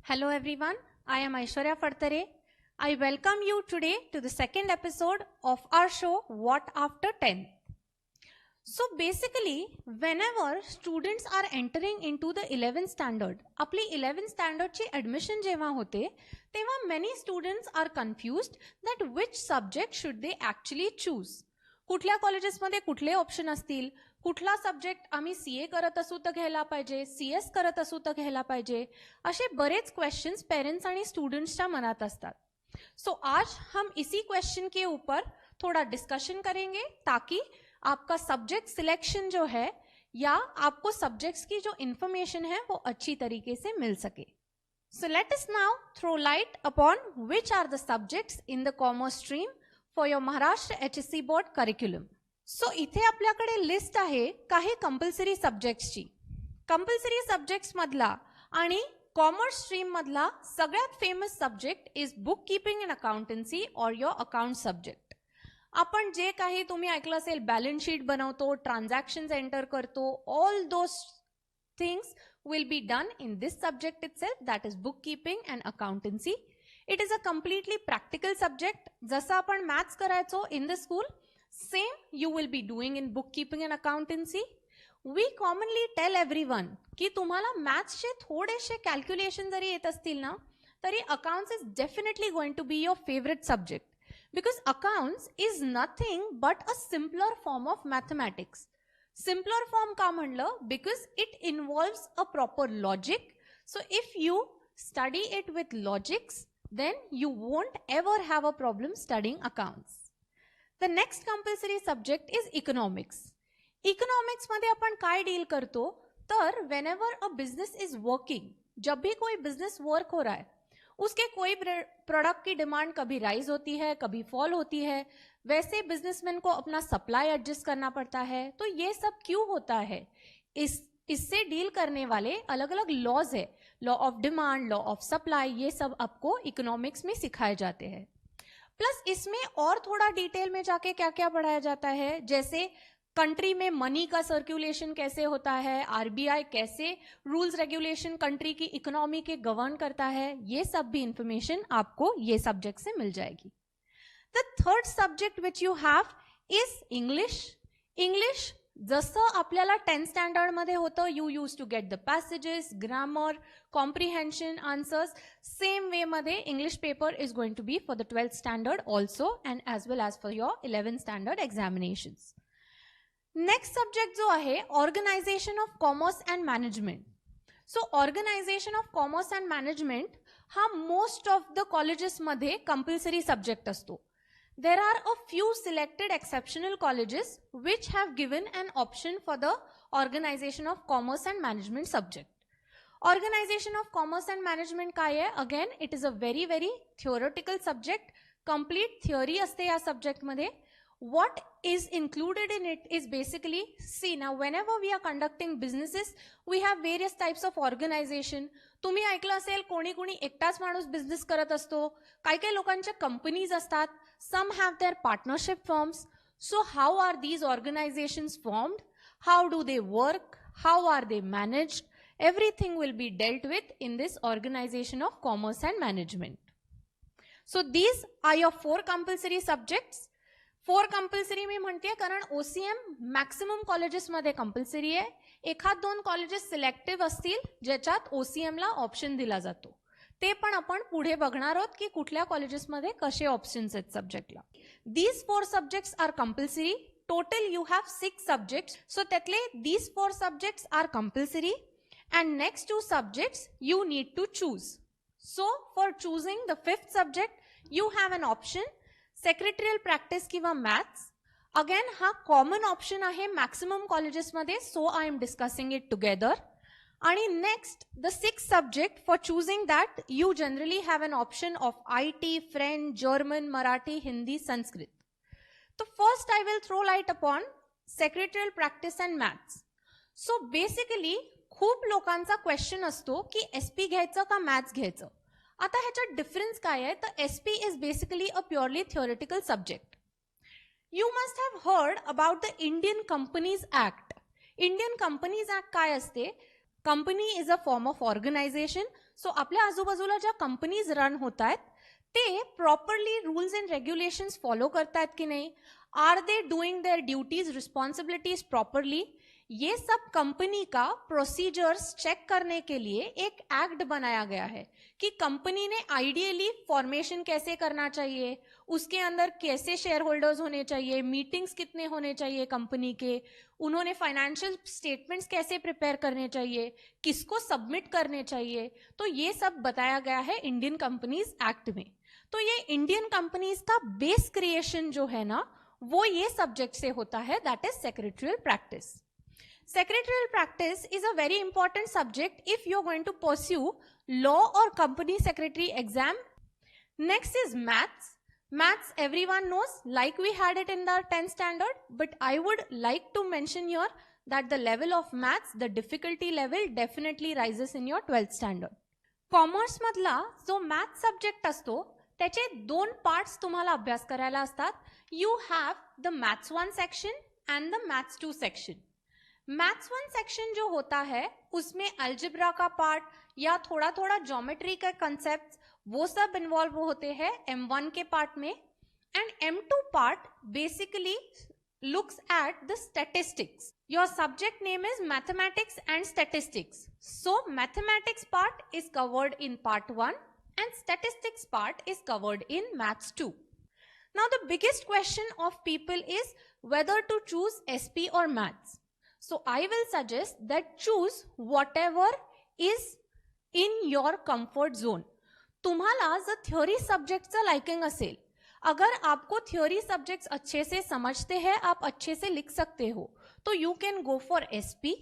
Hello everyone, I am Aishwarya Fadtare. I welcome you today to the second episode of our show What After 10th. So basically, whenever students are entering into the 11th standard, आपली 11th standard ची admission जेव्हा होते, तेव्हा many students are confused that which subject should they actually choose. कुठल्या कॉलेजेसमध्ये कुठले option असतील, कुठला subject आम्ही सीए करत असू तर घ्यायला पाहिजे, सीएस करत असू तर घ्यायला पाहिजे, असे बरेच क्वेश्चंस पेरेंट्स आणि स्टूडेंट्सच्या मनात असतात. सो आज हम इसी क्वेश्चन के ऊपर थोड़ा डिस्कशन करेंगे ताकि आपका सब्जेक्ट सिलेक्शन जो है या आपको सब्जेक्ट्स की जो इंफॉर्मेशन है वो अच्छी तरीके से मिल सके. So let us now throw light upon which are the subjects in the commerce stream for your Maharashtra HSC board curriculum. So इथे आपल्याकडे लिस्ट आहे काही कंपल्सरी सब्जेक्ट्सची. कंपल्सरी सब्जेक्ट्स मधला आणि कॉमर्स स्ट्रीम मधला सगळ्यात famous subject is book keeping and accountancy or your account subject. आपण जे काही तुम्ही ऐकलं असेल, बॅलन्स शीट बनवतो, ट्रान्झॅक्शन्स एंटर करतो, all those things will be done in this subject itself, that is book keeping and accountancy. It is a completely practical subject. जसं आपण maths करायचो in the school, same you will be doing in bookkeeping and accountancy. We commonly tell everyone की तुम्हाला maths चे थोडेसे calculation जरी येत असतील ना, तरी accounts is definitely going to be your favorite subject because accounts is nothing but a simpler form of mathematics. Simpler form का म्हणलं because it involves a proper logic. So if you study it with logics, then you won't ever have a problem studying accounts. The next compulsory subject is economics. Economics मध्ये आपण काय deal करतो तर whenever a business is working, जब भी कोई business work हो रहा है, उसके कोई प्रोडक्ट की डिमांड कभी राइज होती है, कभी फॉल होती है, वैसे बिजनेसमैन को अपना सप्लाई एडजस्ट करना पड़ता है. तो ये सब क्यों होता है, इससे डील करने वाले अलग अलग लॉज है, law of demand, law of supply, ये सब आपको इकोनॉमिक्स में सिखाए जाते हैं. प्लस इसमें और थोड़ा डिटेल में जाके क्या क्या पढ़ाया जाता है, जैसे कंट्री में मनी का सर्कुलेशन कैसे होता है, आरबीआई कैसे रूल्स रेगुलेशन कंट्री की इकोनॉमी के गवर्न करता है, ये सब भी इंफॉर्मेशन आपको ये सब्जेक्ट से मिल जाएगी. The third subject which you have is English. English जसं आपल्याला 10th स्टँडर्ड मध्ये होतं, you use to get the passages, grammar, comprehension, answers, same way मध्ये English paper is going to be for the 12th standard also and as well as for your 11th standard examinations. Next subject जो आहे organisation of commerce and management. So organisation of commerce and management हा most of the कॉलेजेसमध्ये compulsory subject असतो. There are a few selected exceptional colleges which have given an option for the organization of commerce and management subject. Organization of commerce and management काय आहे? Again, it is a very theoretical subject. Complete theory असते या subject मध्ये. What is included in it is basically, see now whenever we are conducting businesses, we have various types of organization. तुम्ही ऐकलं असेल कोणी कोणी एकटाच माणूस बिझनेस करत असतो, काही काही लोकांच्या कंपनीज असतात, some have their partnership firms. So how are these organizations formed? How do they work? How are they managed? Everything will be dealt with in this organization of commerce and management. So these are your 4 compulsory subjects. 4 compulsory मी म्हणते कारण OCM maximum कॉलेजेसमध्ये compulsory आहे. एखाद 2 colleges selective असतील ज्याच्यात OCM ला option दिला जातो, ते पण आपण पुढे बघणार आहोत की कुठल्या कॉलेजेसमध्ये कसे ऑप्शन्स आहेत सब्जेक्टला. These 4 subjects are compulsory. Total you have 6 subjects. So त्यातले these 4 subjects are compulsory and next 2 subjects you need to choose. So for choosing the 5th subject you have an option secretarial practice किंवा maths. Again हा common option आहे maximum कॉलेजेसमध्ये, so I am discussing it together. आणि next the 6th subject for choosing that you generally have an option of IT, French, German, Marathi, Hindi, Sanskrit. तो first I will throw light upon secretarial practice and maths. So basically खूप लोकांचा question असतो की SP घ्यायचं का maths घ्यायचं. आता ह्याच्यात डिफरन्स काय आहे तर SP is basically a purely theoretical subject. You must have heard about the Indian companies act. Indian companies act काय असते? Company is a form of organization. सो आपल्या आजूबाजूला ज्या कंपनीज रन होत आहेत ते properly rules and regulations follow करतायत की नाही, are they doing their duties responsibilities properly, ये सब कंपनी का प्रोसीजर्स चेक करने के लिए एक एक्ट बनाया गया है कि कंपनी ने आइडियली फॉर्मेशन कैसे करना चाहिए, उसके अंदर कैसे शेयर होल्डर्स होने चाहिए, मीटिंग्स कितने होने चाहिए कंपनी के, उन्होंने फाइनेंशियल स्टेटमेंट्स कैसे प्रिपेयर करने चाहिए, किसको सबमिट करने चाहिए, तो ये सब बताया गया है इंडियन कंपनीज एक्ट में। तो ये इंडियन कंपनीज का बेस क्रिएशन जो है ना वो ये सब्जेक्ट से होता है, that is secretarial practice. Secretarial practice is a very important subject if you're going to pursue law or company secretary exam. Next is maths. Maths everyone knows, like we had it in the 10th standard, but I would like to mention here that the level of maths, the difficulty level definitely rises in your 12th standard. Commerce मधला जो math subject असतो त्याचे दोन parts तुम्हाला अभ्यास करायला असतात. You have the maths 1 section and the maths 2 section. Maths 1 section जो होता है उसमें अलजेब्रा का पार्ट या थोड़ा थोड़ा ज्योमेट्री के कंसेप्ट वो सब इन्वॉल्व होते हैं M1 के पार्ट में, and M2 part basically looks at the statistics. Your subject name is mathematics and statistics. So mathematics part is covered in part 1 and statistics part is covered in maths 2. Now the biggest question of people is whether to choose SP or maths. So I will suggest that choose whatever is in your comfort zone. तुम्हाला जर theory सब्जेक्टचं liking असेल, अगर आपको theory subjects अच्छे से समझते हैं, आप अच्छे से लिख सकते हो, तो you can go for SP.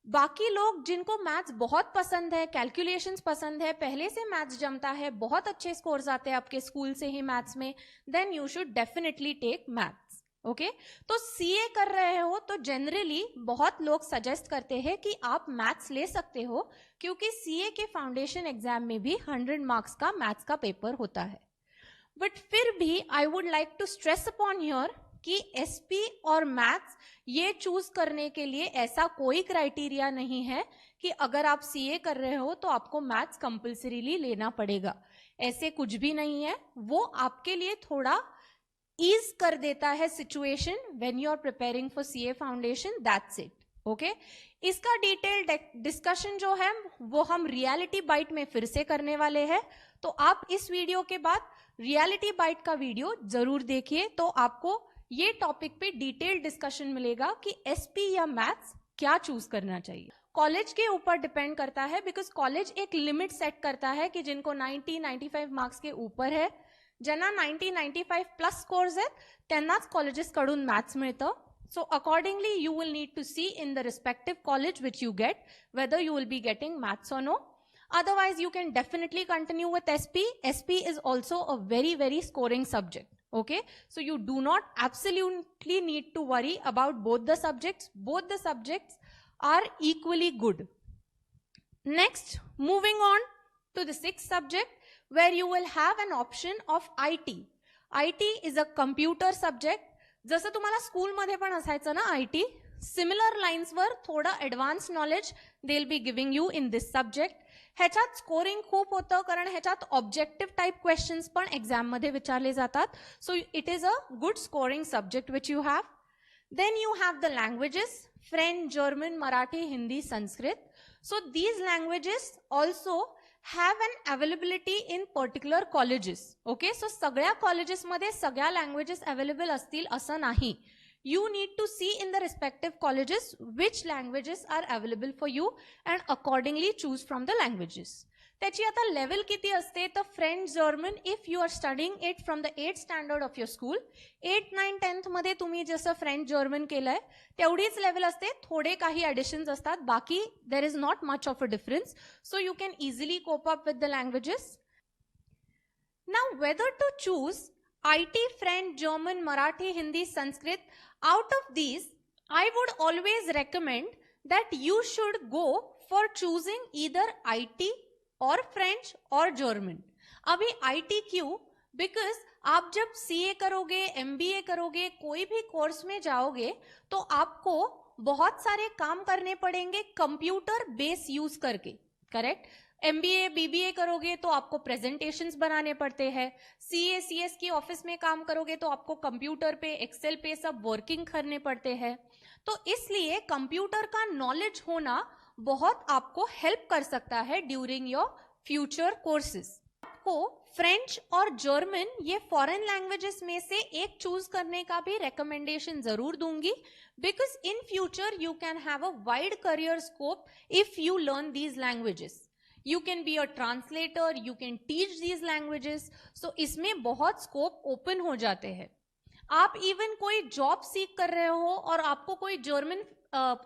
बाकी लोग जिनको मैथ्स बहुत पसंद है, कैलकुलेशंस पसंद है, पहले से मैथ्स जमता है, बहुत अच्छे स्कोर्स आते हैं आपके स्कूल से ही मैथ्स में, then you should definitely take maths. Okay तो सीए कर रहे हो तो जनरली बहुत लोग सजेस्ट करते हैं कि आप मैथ्स ले सकते हो, क्योंकि सीए के फाउंडेशन एग्जाम में भी 100 मार्क्स का मैथ्स का पेपर होता है। बट फिर भी I would like to stress upon your कि एसपी और मैथ्स ये चूज करने के लिए ऐसा कोई क्राइटेरिया नहीं है कि अगर आप सीए कर रहे हो तो आपको मैथ्स कंपल्सरीली लेना पड़ेगा, ऐसे कुछ भी नहीं है। वो आपके लिए थोड़ा ईज कर देता है situation when you are preparing for CA foundation, that's it. Okay इसका डिटेल डिस्कशन जो है वो हम रियलिटी बाइट में फिर से करने वाले हैं, तो आप इस वीडियो के बाद रियलिटी बाइट का वीडियो जरूर देखिए, तो आपको ये टॉपिक पे डिटेल डिस्कशन मिलेगा कि एसपी या मैथ्स क्या चूज करना चाहिए। कॉलेज के ऊपर डिपेंड करता है, बिकॉज कॉलेज एक लिमिट सेट करता है कि जिनको 90-95 मार्क्स के ऊपर है, ज्यांना 90-95 प्लस स्कोर्स आहेत त्यांनाच कॉलेजेस कडून मॅथ्स मिळतं. So accordingly you will need to see in the respective college which you get whether you will be getting maths or no. Otherwise you can definitely continue with SP. SP is also a very scoring subject. Okay, so you do not absolutely need to worry about both the subjects. Both the subjects are equally good. Next, moving on to the 6th subject, where you will have an option of IT. IT is a computer subject. जसं तुम्हाला स्कूलमध्ये पण असायचं ना IT, similar लाईन्सवर थोडं advance knowledge they will be giving you in this subject. ह्याच्यात scoring खूप होतं, कारण ह्याच्यात ऑब्जेक्टिव्ह टाईप क्वेश्चन्स पण एक्झाममध्ये विचारले जातात. So it is a good scoring subject which you have. Then you have the languages, French, German, Marathi, Hindi, Sanskrit. So these languages also have an availability in particular colleges. Okay, so सगळ्या colleges मध्ये सगळ्या languages available असतील असं नाही. You need to see in the respective colleges which languages are available for you and accordingly choose from the languages. त्याची आता level किती असते तर French, German, if you are studying it from the 8th standard of your school, 8th, 9th, 10th मध्ये तुम्ही जसं French, German केलंय तेवढीच लेवल असते. थोडे काही ॲडिशन्स असतात, बाकी there is not much of a difference. So you can easily cope up with the languages. Now whether to choose IT, French, German, Marathi, Hindi, Sanskrit, out of these I would always recommend that you should go for choosing either IT और French और German. अभी IT क्यों? Because आप जब CA करोगे, MBA करोगे, कोई भी कोर्स में जाओगे तो आपको बहुत सारे काम करने पड़ेंगे कंप्यूटर बेस यूज करके. करेक्ट? MBA BBA करोगे तो आपको प्रेजेंटेशंस बनाने पड़ते हैं, CA CS की ऑफिस में काम करोगे तो आपको कंप्यूटर पे एक्सेल पे सब वर्किंग करने पड़ते हैं। तो इसलिए कंप्यूटर का नॉलेज होना बहुत आपको हेल्प कर सकता है ड्यूरिंग योर फ्यूचर कोर्सेज। आपको फ्रेंच और जर्मन ये फॉरेन लैंग्वेजेस में से एक चूज करने का भी रिकमेंडेशन जरूर दूंगी, because in future you can have a wide career scope if you learn these languages. You can be a translator, you can teach these languages, so इसमें बहुत स्कोप ओपन हो जाते हैं। आप इवन कोई जॉब सीख कर रहे हो और आपको कोई जर्मन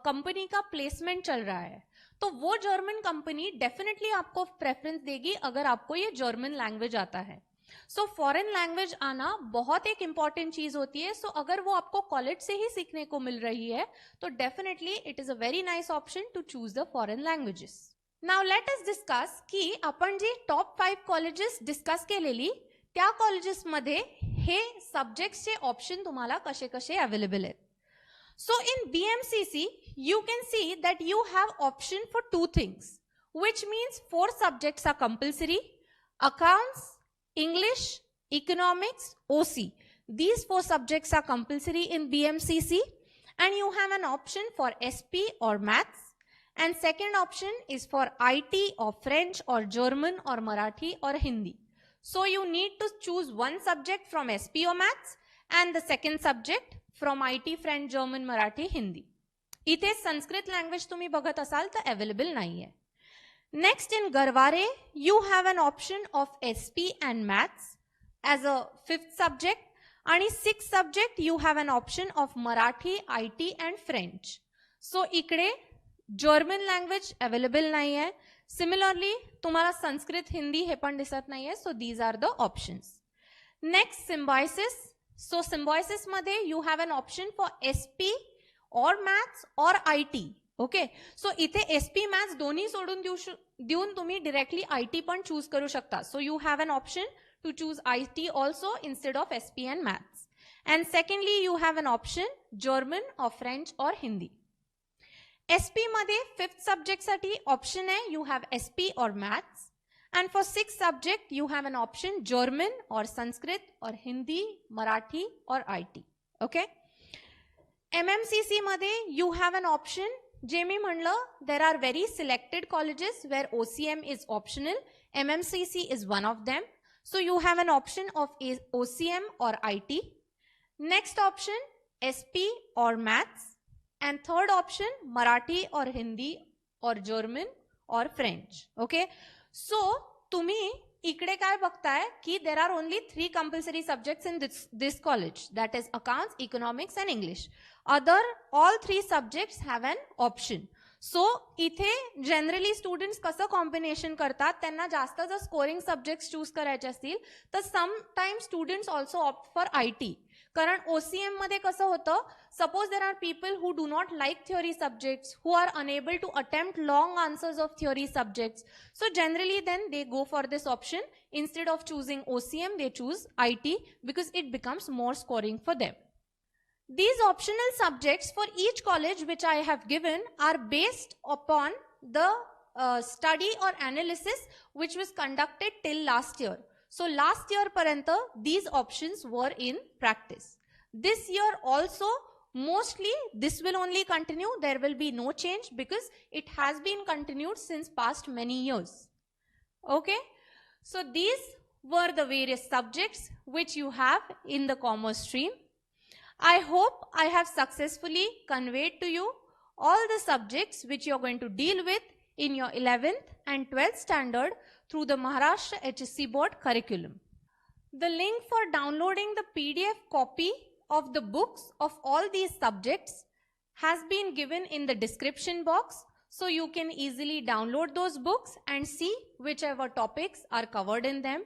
कंपनी का प्लेसमेंट चल रहा है, तो वो जर्मन कंपनी डेफिनेटली आपको प्रेफरेंस देगी अगर आपको ये जर्मन लैंग्वेज आता है। सो फॉरेन लैंग्वेज आना बहुत एक इंपॉर्टेंट चीज होती है। सो अगर वो आपको कॉलेज से ही सीखने को मिल रही है तो definitely it is a very nice option to choose the foreign languages. Now let us discuss की आपण जी टॉप 5 कॉलेजेस डिस्कस केलेली त्या कॉलेजेस मध्ये हे सब्जेक्ट्सचे ऑप्शन तुम्हाला कसे कसे अवेलेबल आहेत। सो इन BMCC you can see that you have option for 2 things, which means 4 subjects are compulsory: accounts, English, economics, OC. These 4 subjects are compulsory in BMCC, and you have an option for SP or maths. And second option is for IT or French or German or Marathi or Hindi. So you need to choose one subject from SP or maths and the second subject from IT, French, German, Marathi, Hindi. इथे Sanskrit language तुम्ही बघत असाल तर available नाहीये। Next in Garware you have an option of SP and maths as a 5th subject, आणि 6th subject you have an option of Marathi, IT and French. So इकडे German language available नाही आहे। Similarly तुम्हाला संस्कृत हिंदी हे पण दिसत नाहीये। So these are the options. Next Symbiosis. So Symbiosis मध्ये you have an option for SP और मॅथ्स और IT. ओके, सो इथे SP मॅथ्स दोन्ही सोडून देऊन तुम्ही डायरेक्टली IT पण चूज करू शकता। So you have an option to choose IT also instead of SP and maths. And secondly you have an option German or French or Hindi. SP मध्ये 5th subject साठी option आहे you have SP और maths, and for 6th subject you have an option German और संस्कृत और हिंदी, मराठी और IT. Okay, MMCC मध्ये you have an option जे मी म्हणलं there are very selected colleges where OCM is optional. MMCC is one of them. So you have an option of OCM और IT. Next option SP और maths, and third option Marathi or Hindi or German or French. Okay, so तुम्ही इकडे काय बघताय की there are only 3 compulsory subjects in this college, that is accounts, economics and English. all 3 subjects have an option. सो इथे generally students कसं combination करतात, त्यांना जास्त जर स्कोरिंग सब्जेक्ट्स चूज करायचे असतील तर sometimes students also opt for IT. कारण OCM मध्ये कसं होतं, suppose there are people who do not like theory subjects, who are unable to attempt long answers of theory subjects. So generally then they go for this option. Instead of choosing OCM, they choose IT because it becomes more scoring for them. These optional subjects for each college which I have given are based upon the study or analysis which was conducted till last year. So last year paranta these options were in practice. This year also mostly this will only continue. There will be no change because it has been continued since past many years. Okay. So these were the various subjects which you have in the commerce stream. I hope I have successfully conveyed to you all the subjects which you are going to deal with in your 11th and 12th standard through the Maharashtra HSC Board curriculum. The link for downloading the PDF copy of the books of all these subjects has been given in the description box, so you can easily download those books and see whichever topics are covered in them.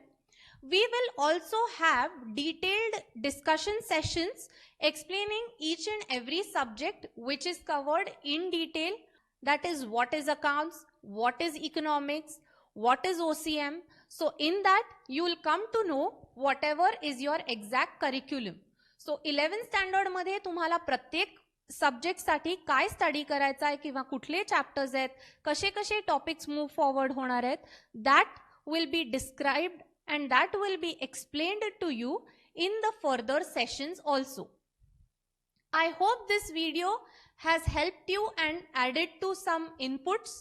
We will also have detailed discussion sessions explaining each and every subject which is covered in detail. That is, what is accounts, what is economics, what is OCM. So in that you will come to know whatever is your exact curriculum. So 11th standard मध्ये तुम्हाला प्रत्येक सब्जेक्टसाठी काय study करायचं आहे किंवा कुठले chapters आहेत, कसे कसे टॉपिक्स मूव्ह फॉरवर्ड होणार आहेत, that will be described and that will be explained to you in the further sessions also. I hope this video has helped you and added to some inputs.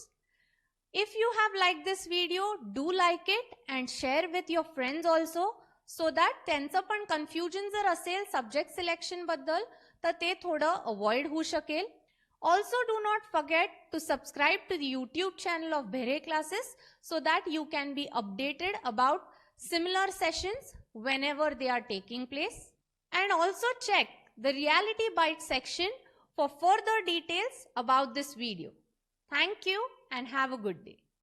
If you have liked this video, do like it and share with your friends also, so that त्यांचं पण confusion जर असेल subject selection बद्दल तर ते थोडं avoid होऊ शकेल. Also do not forget to subscribe to the YouTube channel of Bhere Classes so that you can be updated about similar sessions whenever they are taking place, and also check the Reality Bytes section for further details about this video. Thank you and have a good day.